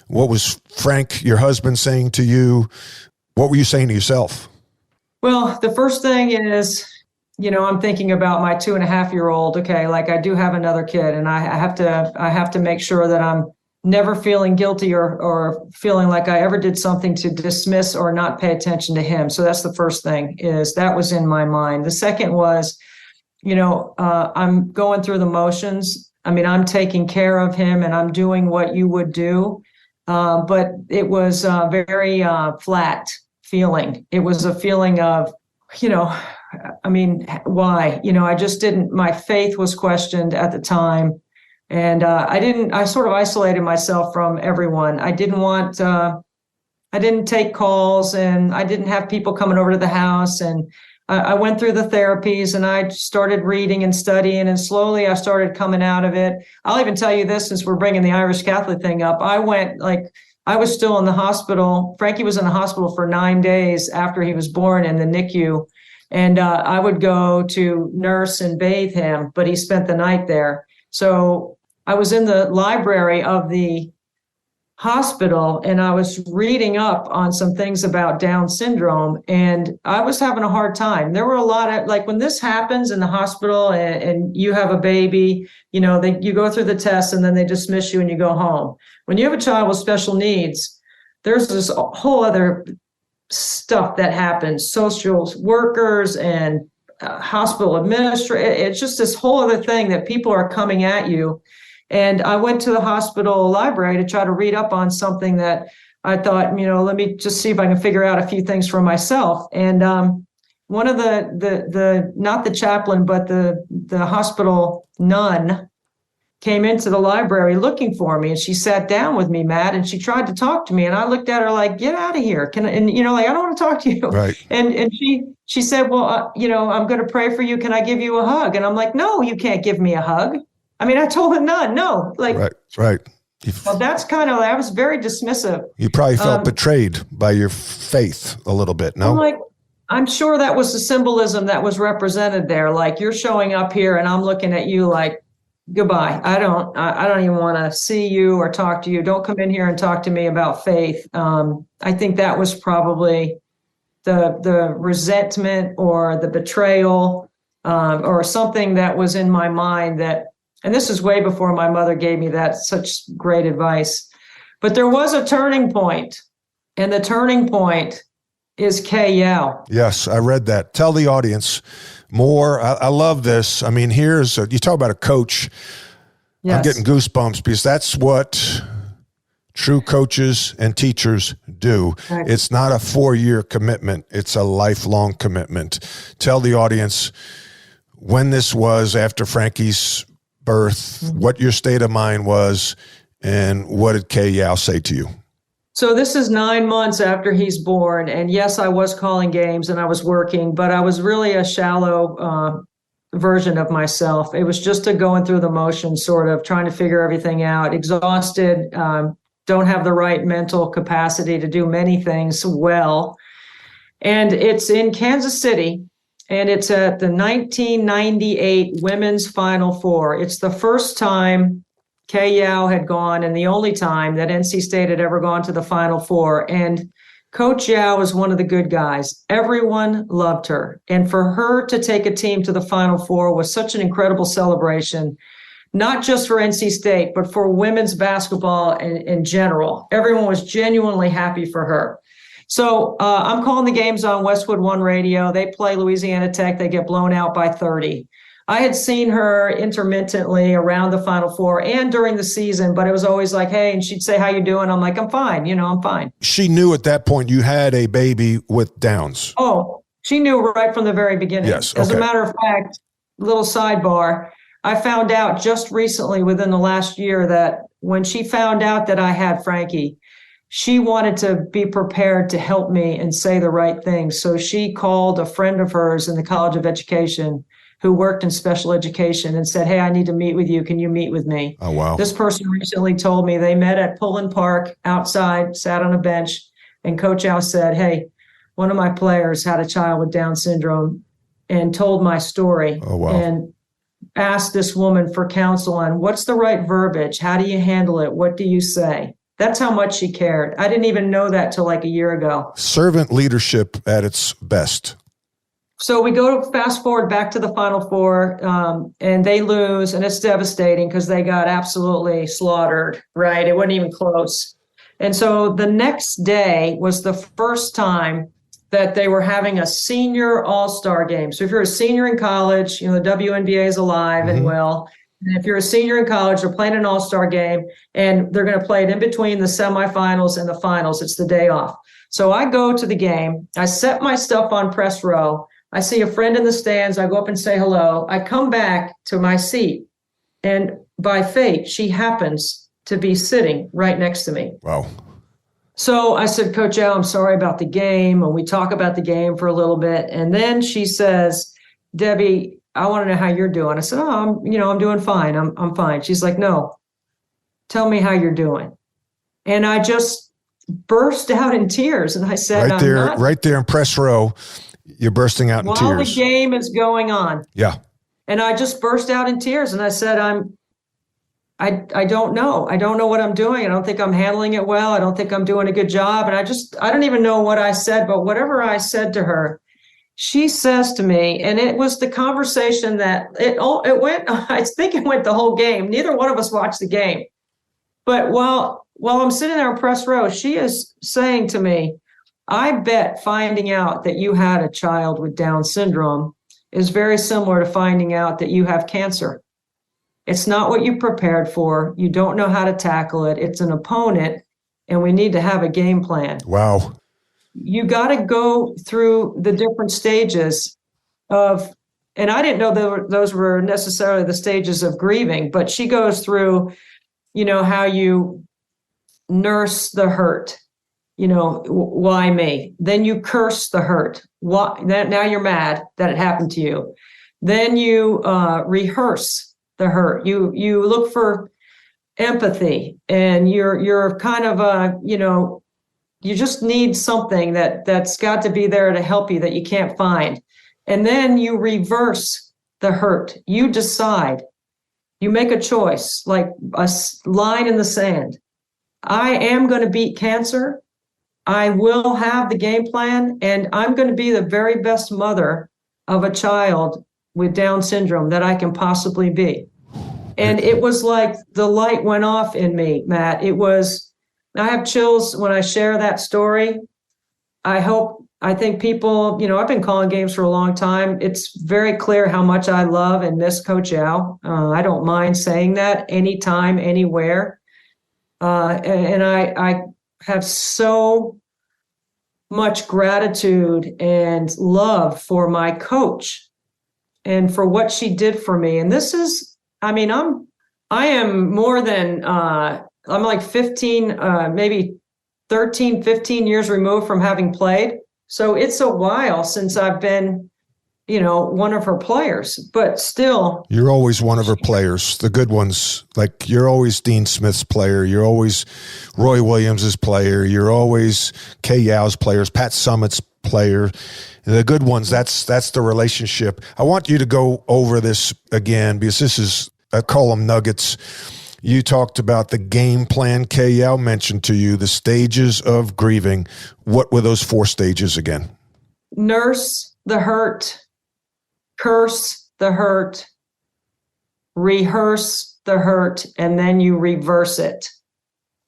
What was Frank, your husband, saying to you? What were you saying to yourself? Well, the first thing is, I'm thinking about my 2.5-year-old. Okay, like I do have another kid, and I have to make sure that I'm never feeling guilty or feeling like I ever did something to dismiss or not pay attention to him. So that's the first thing, is that was in my mind. The second was, I'm going through the motions. I mean, I'm taking care of him and I'm doing what you would do. But it was a very flat feeling. It was a feeling of, why? I just didn't, my faith was questioned at the time. And I sort of isolated myself from everyone. I didn't take calls, and I didn't have people coming over to the house. And I went through the therapies, and I started reading and studying, and slowly I started coming out of it. I'll even tell you this, since we're bringing the Irish Catholic thing up. I was still in the hospital. Frankie was in the hospital for 9 days after he was born in the NICU. And I would go to nurse and bathe him, but he spent the night there. So I was in the library of the hospital, and I was reading up on some things about Down syndrome, and I was having a hard time. There were a lot of, like, when this happens in the hospital and you have a baby, you go through the tests and then they dismiss you and you go home. When you have a child with special needs, there's this whole other stuff that happens, social workers and hospital administrator. It's just this whole other thing that people are coming at you. And I went to the hospital library to try to read up on something that I thought, let me just see if I can figure out a few things for myself. And one of the not the chaplain, but the hospital nun came into the library looking for me, and she sat down with me, Matt, and she tried to talk to me, and I looked at her like, get out of here. I don't want to talk to you. Right. And she said, well, I'm going to pray for you. Can I give you a hug? And I'm like, no, you can't give me a hug. I mean, I told the nun, no. Right. Well, that's I was very dismissive. You probably felt betrayed by your faith a little bit, no? I'm sure that was the symbolism that was represented there. Like, you're showing up here and I'm looking at you like, goodbye. I don't even want to see you or talk to you. Don't come in here and talk to me about faith. I think that was probably the resentment or the betrayal or something that was in my mind and this is way before my mother gave me that such great advice. But there was a turning point, and the turning point is Kay Yow. Yes, I read that. Tell the audience more. I love this. I mean, you talk about a coach. Yes. I'm getting goosebumps because that's what true coaches and teachers do. Right. It's not a 4-year commitment. It's a lifelong commitment. Tell the audience when this was after Frankie's birth, what your state of mind was, and what did Kay Yow say to you? So this is 9 months after he's born. And yes, I was calling games and I was working, but I was really a shallow version of myself. It was just a going through the motions, sort of trying to figure everything out, exhausted, don't have the right mental capacity to do many things well. And it's in Kansas City, and it's at the 1998 Women's Final Four. It's the first time Kay Yow had gone, and the only time that NC State had ever gone to the Final Four. And Coach Yow was one of the good guys. Everyone loved her. And for her to take a team to the Final Four was such an incredible celebration, not just for NC State, but for women's basketball in general. Everyone was genuinely happy for her. So I'm calling the games on Westwood One Radio. They play Louisiana Tech. They get blown out by 30. I had seen her intermittently around the Final Four and during the season, but it was always like, hey, and she'd say, how you doing? I'm like, I'm fine. I'm fine. She knew at that point you had a baby with Downs. Oh, she knew right from the very beginning. Yes. Okay. As a matter of fact, little sidebar, I found out just recently within the last year that when she found out that I had Frankie, she wanted to be prepared to help me and say the right things. So she called a friend of hers in the College of Education who worked in special education and said, hey, I need to meet with you. Can you meet with me? Oh, wow. This person recently told me they met at Pullen Park outside, sat on a bench, and Coach Yow said, hey, one of my players had a child with Down syndrome, and told my story. Oh, wow. And asked this woman for counsel on what's the right verbiage? How do you handle it? What do you say? That's how much she cared. I didn't even know that till like a year ago. Servant leadership at its best. So we go to fast forward back to the Final Four, and they lose, and it's devastating because they got absolutely slaughtered, right? It wasn't even close. And so the next day was the first time that they were having a senior all-star game. So if you're a senior in college, the WNBA is alive and well. And if you're a senior in college, they're playing an all-star game, and they're going to play it in between the semifinals and the finals. It's the day off. So I go to the game. I set my stuff on press row. I see a friend in the stands. I go up and say hello. I come back to my seat, and by fate, she happens to be sitting right next to me. Wow. So I said, Coach Yow, I'm sorry about the game. And we talk about the game for a little bit. And then she says, Debbie, I want to know how you're doing. I said, I'm doing fine. I'm fine. She's like, no, tell me how you're doing. And I just burst out in tears. And I said, right there in press row, you're bursting out in tears. While the game is going on. Yeah. And I just burst out in tears. And I said, I don't know. I don't know what I'm doing. I don't think I'm handling it well. I don't think I'm doing a good job. And I don't even know what I said, but whatever I said to her, she says to me, and it was the conversation that it went, I think it went the whole game. Neither one of us watched the game. But while I'm sitting there in press row, she is saying to me, I bet finding out that you had a child with Down syndrome is very similar to finding out that you have cancer. It's not what you prepared for. You don't know how to tackle it. It's an opponent, and we need to have a game plan. Wow. You got to go through the different stages of, and I didn't know those were necessarily the stages of grieving, but she goes through, how you nurse the hurt. Why me? Then you curse the hurt. Why? Now you're mad that it happened to you. Then you rehearse the hurt. You look for empathy, and you're kind of you just need something that's got to be there to help you that you can't find. And then you reverse the hurt. You decide. You make a choice, like a line in the sand. I am going to beat cancer. I will have the game plan, and I'm going to be the very best mother of a child with Down syndrome that I can possibly be. And it was like the light went off in me, Matt. I have chills when I share that story. I think people, I've been calling games for a long time. It's very clear how much I love and miss Coach Al. I don't mind saying that anytime, anywhere. And I have so much gratitude and love for my coach and for what she did for me. And this is, I am more than, I'm like 15, maybe 13, 15 years removed from having played. So it's a while since I've been, one of her players, but still. You're always one of her players, the good ones. Like, you're always Dean Smith's player. You're always Roy Williams's player. You're always Kay Yow's players, Pat Summitt's player. The good ones, that's the relationship. I want you to go over this again, because this is, I call them nuggets. You talked about the game plan. Kay Yow mentioned to you the stages of grieving. What were those 4 stages again? Nurse the hurt, curse the hurt, rehearse the hurt, and then you reverse it.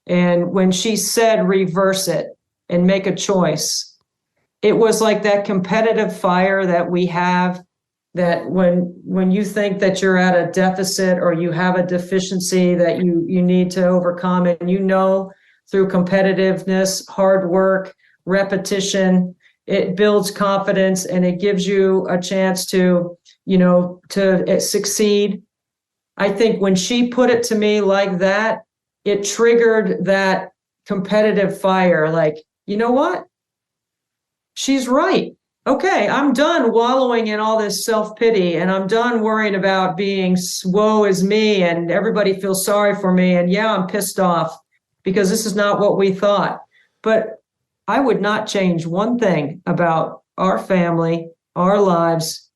And when she said reverse it and make a choice, it was like that competitive fire that we have, that when you think that you're at a deficit or you have a deficiency that you need to overcome, and through competitiveness, hard work, repetition, it builds confidence, and it gives you a chance to succeed. I think when she put it to me like that, it triggered that competitive fire. Like, you know what? She's right. Okay, I'm done wallowing in all this self-pity, and I'm done worrying about being woe is me and everybody feels sorry for me. And yeah, I'm pissed off because this is not what we thought. But I would not change one thing about our family, our lives,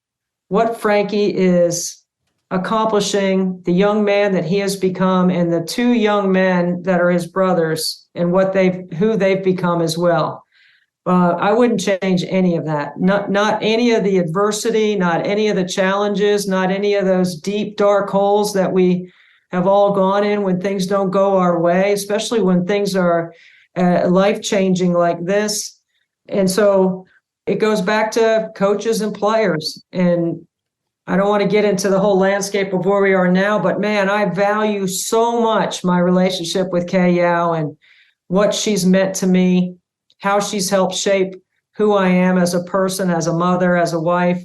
what Frankie is accomplishing, the young man that he has become, and the 2 young men that are his brothers, and who they've become as well. I wouldn't change any of that. Not any of the adversity, not any of the challenges, not any of those deep, dark holes that we have all gone in when things don't go our way, especially when things are life-changing like this. And so it goes back to coaches and players. And I don't want to get into the whole landscape of where we are now, but man, I value so much my relationship with Kay Yow and what she's meant to me, how she's helped shape who I am as a person, as a mother, as a wife.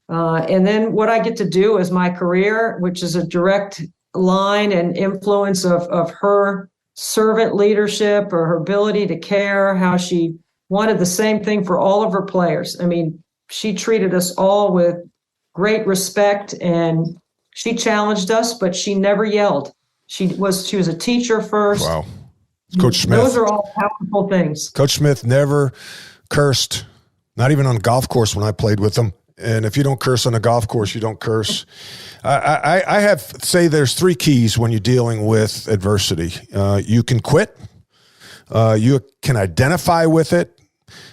And then what I get to do is my career, which is a direct line and influence of her servant leadership or her ability to care, how she wanted the same thing for all of her players. I mean, she treated us all with great respect, and she challenged us, but she never yelled. She was a teacher first. Wow. Coach Smith. Those are all powerful things. Coach Smith never cursed, not even on a golf course when I played with him. And if you don't curse on a golf course, you don't curse. I have say there's 3 keys when you're dealing with adversity. You can quit. You can identify with it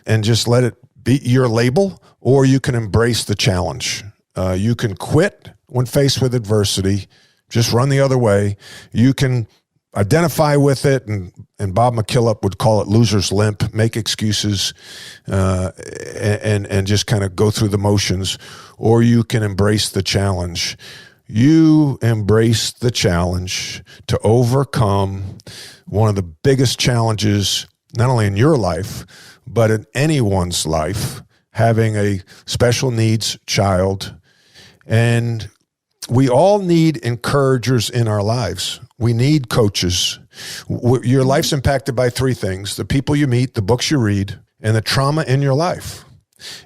and just let it be your label, or you can embrace the challenge. You can quit when faced with adversity, just run the other way. You can identify with it, and Bob McKillop would call it loser's limp, make excuses, and just kind of go through the motions, or you can embrace the challenge. You embrace the challenge to overcome one of the biggest challenges, not only in your life, but in anyone's life, having a special needs child. And we all need encouragers in our lives. We need coaches. Your life's impacted by three things: the people you meet, the books you read, and the trauma in your life.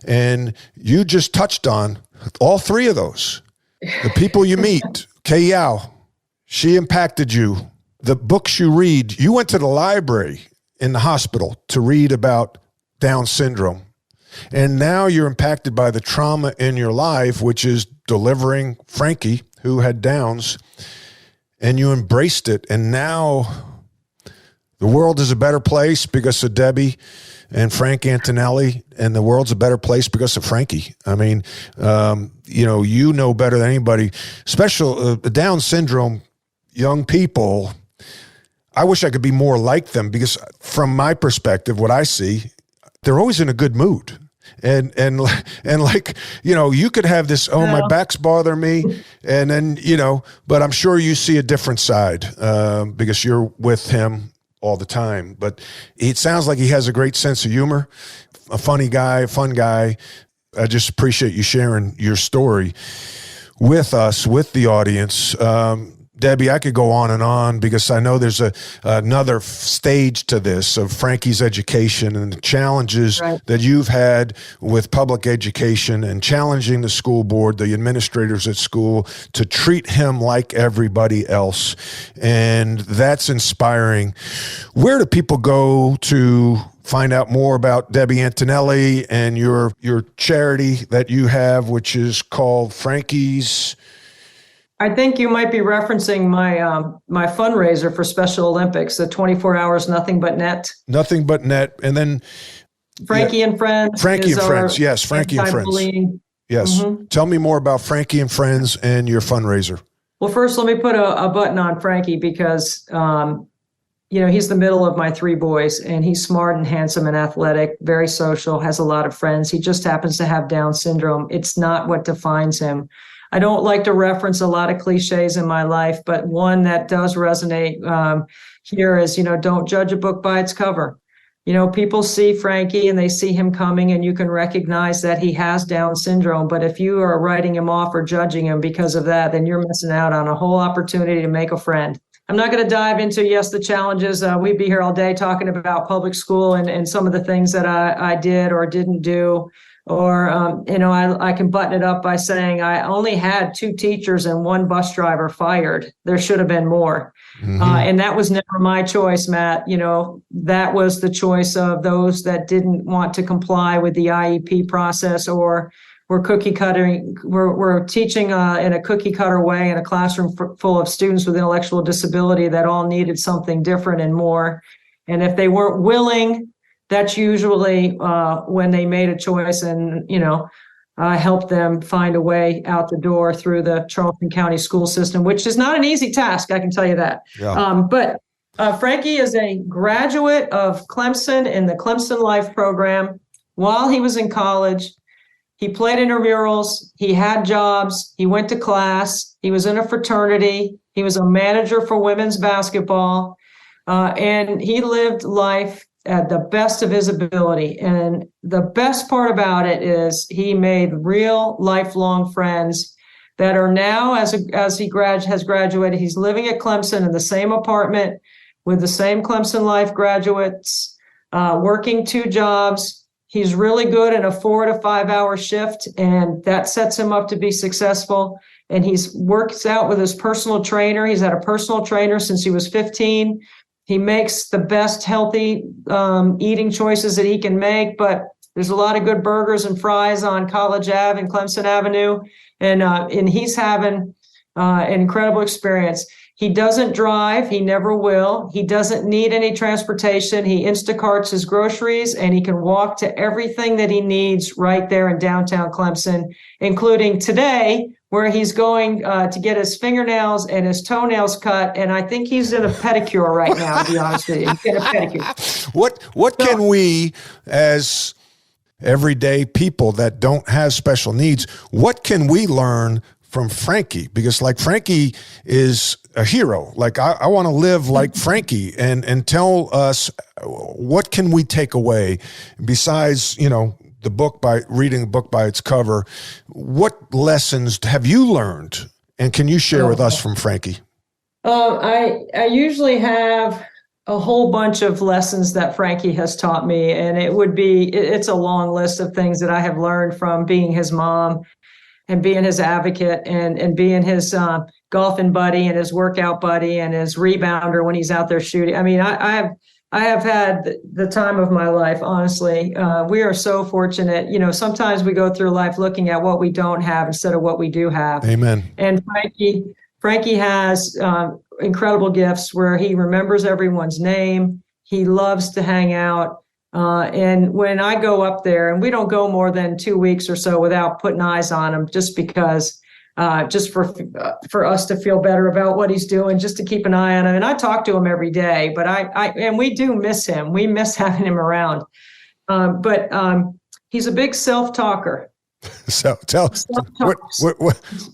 And you just touched on all three of those. The people you meet, Kay Yao, she impacted you. The books you read, you went to the library in the hospital to read about Down syndrome. And now you're impacted by the trauma in your life, which is delivering Frankie, who had Downs, and you embraced it. And now the world is a better place because of Debbie and Frank Antonelli, and the world's a better place because of Frankie. I mean, you know better than anybody. Down syndrome, young people, I wish I could be more like them, because from my perspective, what I see, they're always in a good mood. And like, you could have this, my back's bothering me. And then, but I'm sure you see a different side because you're with him all the time. But it sounds like he has a great sense of humor, a funny guy, a fun guy. I just appreciate you sharing your story with us, with the audience. Debbie, I could go on because I know there's another stage to this of Frankie's education and the challenges that you've had with public education and challenging the school board, the administrators at school, to treat him like everybody else. And that's inspiring. Where do people go to find out more about Debbie Antonelli and your charity that you have, which is called Frankie's? I think you might be referencing my fundraiser for Special Olympics, the 24 hours, Nothing But Net. Nothing But Net. And then Frankie and Friends. Frankie and Friends. Yes, Frankie and Friends. Yes. Mm-hmm. Tell me more about Frankie and Friends and your fundraiser. Well, first, let me put a button on Frankie because, he's the middle of my three boys, and he's smart and handsome and athletic, very social, has a lot of friends. He just happens to have Down syndrome. It's not what defines him. I don't like to reference a lot of cliches in my life, but one that does resonate here is, don't judge a book by its cover. People see Frankie and they see him coming, and you can recognize that he has Down syndrome. But if you are writing him off or judging him because of that, then you're missing out on a whole opportunity to make a friend. I'm not going to dive into, the challenges. We'd be here all day talking about public school and some of the things that I did or didn't do. Or, I can button it up by saying I only had 2 teachers and 1 bus driver fired. There should have been more. Mm-hmm. And that was never my choice, Matt. That was the choice of those that didn't want to comply with the IEP process, or were cookie cuttering. We're teaching in a cookie cutter way in a classroom full of students with intellectual disability that all needed something different and more. And if they weren't willing, that's usually when they made a choice, and, help them find a way out the door through the Charleston County school system, which is not an easy task, I can tell you that. Yeah. But Frankie is a graduate of Clemson in the Clemson Life program. While he was in college, he played intramurals, he had jobs, he went to class, he was in a fraternity, he was a manager for women's basketball, and he lived life at the best of his ability. And the best part about it is he made real lifelong friends that are now, as he has graduated, he's living at Clemson in the same apartment with the same Clemson Life graduates, working 2 jobs. He's really good in a 4 to 5 hour shift, and that sets him up to be successful. And he's works out with his personal trainer. He's had a personal trainer since he was 15. He makes the best healthy eating choices that he can make, but there's a lot of good burgers and fries on College Ave and Clemson Avenue, and he's having an incredible experience. He doesn't drive. He never will. He doesn't need any transportation. He Instacarts his groceries, and he can walk to everything that he needs right there in downtown Clemson, including today, where he's going to get his fingernails and his toenails cut. And I think he's in a pedicure right now, to be honest with you. He's getting a pedicure. What can we, as everyday people that don't have special needs, what can we learn from Frankie? Because like Frankie is a hero. Like I want to live like Frankie, and tell us, what can we take away besides, the book, by reading the book by its cover? What lessons have you learned, and can you share with us from Frankie? I usually have a whole bunch of lessons that Frankie has taught me, and it's a long list of things that I have learned from being his mom and being his advocate and being his golfing buddy and his workout buddy and his rebounder when he's out there shooting. I mean, I have had the time of my life, honestly. We are so fortunate. Sometimes we go through life looking at what we don't have instead of what we do have. Amen. And Frankie has incredible gifts where he remembers everyone's name. He loves to hang out. And when I go up there, and we don't go more than 2 weeks or so without putting eyes on him, just because, just for us to feel better about what he's doing, just to keep an eye on him. And I talk to him every day, but and we do miss him. We miss having him around. But he's a big self-talker. So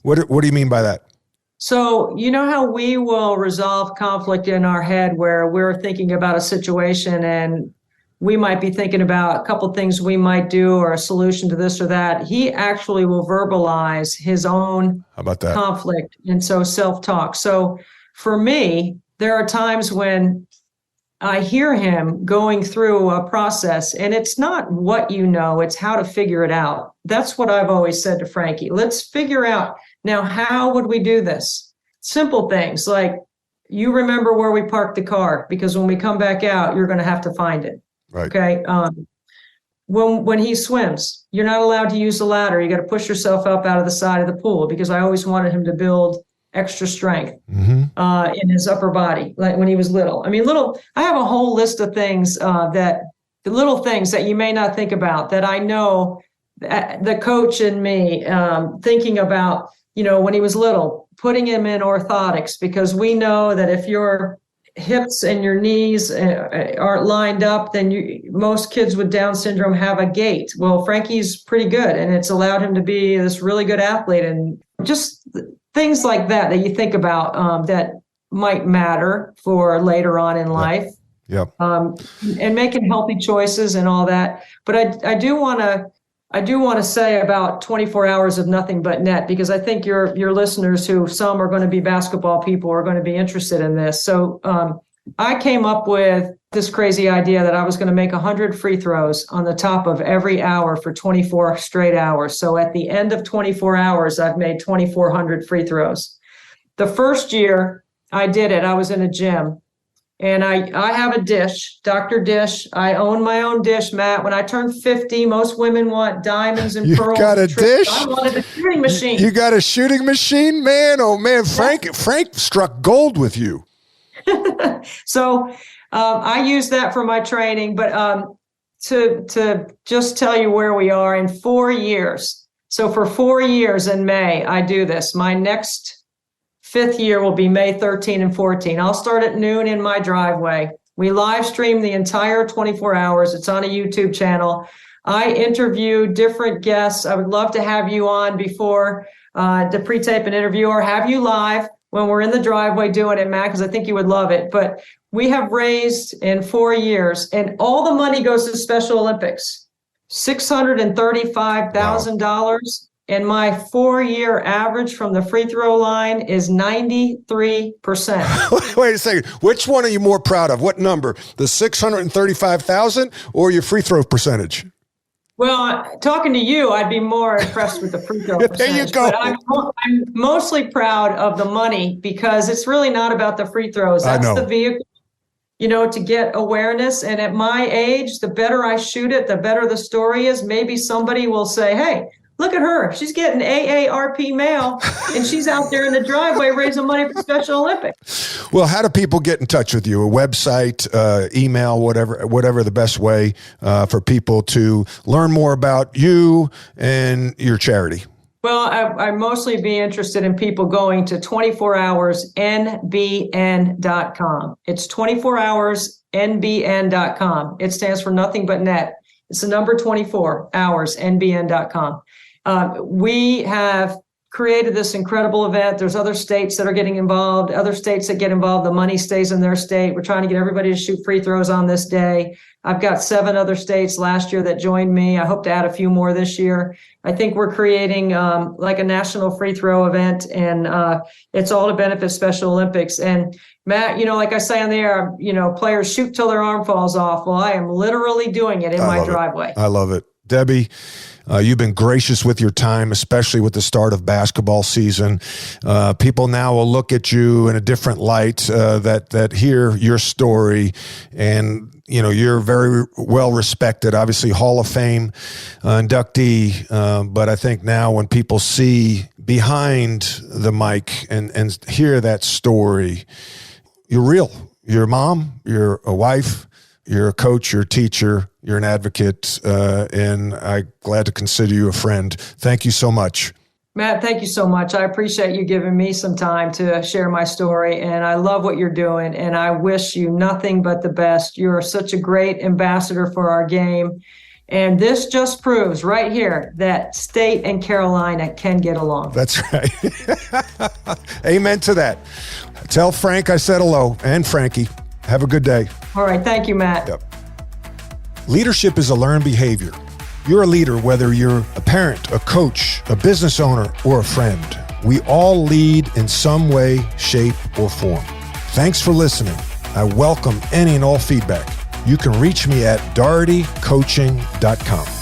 what do you mean by that? So, you know how we will resolve conflict in our head where we're thinking about a situation and we might be thinking about a couple things we might do or a solution to this or that. He actually will verbalize his own conflict. And so self-talk. So for me, there are times when I hear him going through a process, and it's not what you know, it's how to figure it out. That's what I've always said to Frankie. Let's figure out, now, how would we do this? Simple things like, you remember where we parked the car, because when we come back out, you're going to have to find it. Right. Okay. When he swims, you're not allowed to use the ladder. You got to push yourself up out of the side of the pool, because I always wanted him to build extra strength in his upper body, like when he was little. I mean, I have a whole list of things the little things that you may not think about that I know the coach and me thinking about, when he was little, putting him in orthotics, because we know that if your hips and your knees aren't lined up, then most kids with Down syndrome have a gait. Well, Frankie's pretty good, and it's allowed him to be this really good athlete, and just things like that you think about that might matter for later on in life. Yep. And making healthy choices and all that. But I do want to say about 24 hours of nothing but net, because I think your listeners, who some are going to be basketball people, are going to be interested in this. So I came up with this crazy idea that I was going to make 100 free throws on the top of every hour for 24 straight hours. So at the end of 24 hours, I've made 2,400 free throws. The first year I did it, I was in a gym. And I have a dish, Dr. Dish. I own my own dish, Matt. When I turned 50, most women want diamonds and pearls. You got a dish? I wanted a shooting machine. You got a shooting machine? Man, oh man, Frank struck gold with you. So I use that for my training. But to just tell you where we are in 4 years. So for 4 years in May, I do this. My next 5th year will be May 13 and 14. I'll start at noon in my driveway. We live stream the entire 24 hours. It's on a YouTube channel. I interview different guests. I would love to have you on before to pre-tape an interview, or have you live when we're in the driveway doing it, Matt, because I think you would love it. But we have raised in 4 years, and all the money goes to Special Olympics, $635,000. And my 4-year average from the free throw line is 93%. Wait a second. Which one are you more proud of? What number? The 635,000 or your free throw percentage? Well, talking to you, I'd be more impressed with the free throw percentage. There you go. But I'm mostly proud of the money, because it's really not about the free throws. That's the vehicle, to get awareness. And at my age, the better I shoot it, the better the story is. Maybe somebody will say, hey, look at her. She's getting AARP mail, and she's out there in the driveway raising money for Special Olympics. Well, how do people get in touch with you? A website, email, whatever the best way for people to learn more about you and your charity? Well, I'd mostly be interested in people going to 24hoursnbn.com. It's 24hoursnbn.com. It stands for nothing but net. It's the number 24hoursnbn.com. We have created this incredible event. There's other states that are getting involved, other states that get involved. The money stays in their state. We're trying to get everybody to shoot free throws on this day. I've got 7 other states last year that joined me. I hope to add a few more this year. I think we're creating like a national free throw event, and it's all to benefit Special Olympics. And Matt, like I say on the air, players shoot till their arm falls off. Well, I am literally doing it in my driveway. I love it. Debbie, you've been gracious with your time, especially with the start of basketball season. People now will look at you in a different light that hear your story, and you're very well respected, obviously Hall of Fame inductee. But I think now when people see behind the mic and hear that story, you're real. You're a mom, you're a wife, you're a coach, you're a teacher, you're an advocate, and I'm glad to consider you a friend. Thank you so much. Matt, thank you so much. I appreciate you giving me some time to share my story, and I love what you're doing, and I wish you nothing but the best. You're such a great ambassador for our game, and this just proves right here that State and Carolina can get along. That's right. Amen to that. Tell Frank I said hello, and Frankie. Have a good day. All right. Thank you, Matt. Yep. Leadership is a learned behavior. You're a leader whether you're a parent, a coach, a business owner, or a friend. We all lead in some way, shape, or form. Thanks for listening. I welcome any and all feedback. You can reach me at dohertycoaching.com.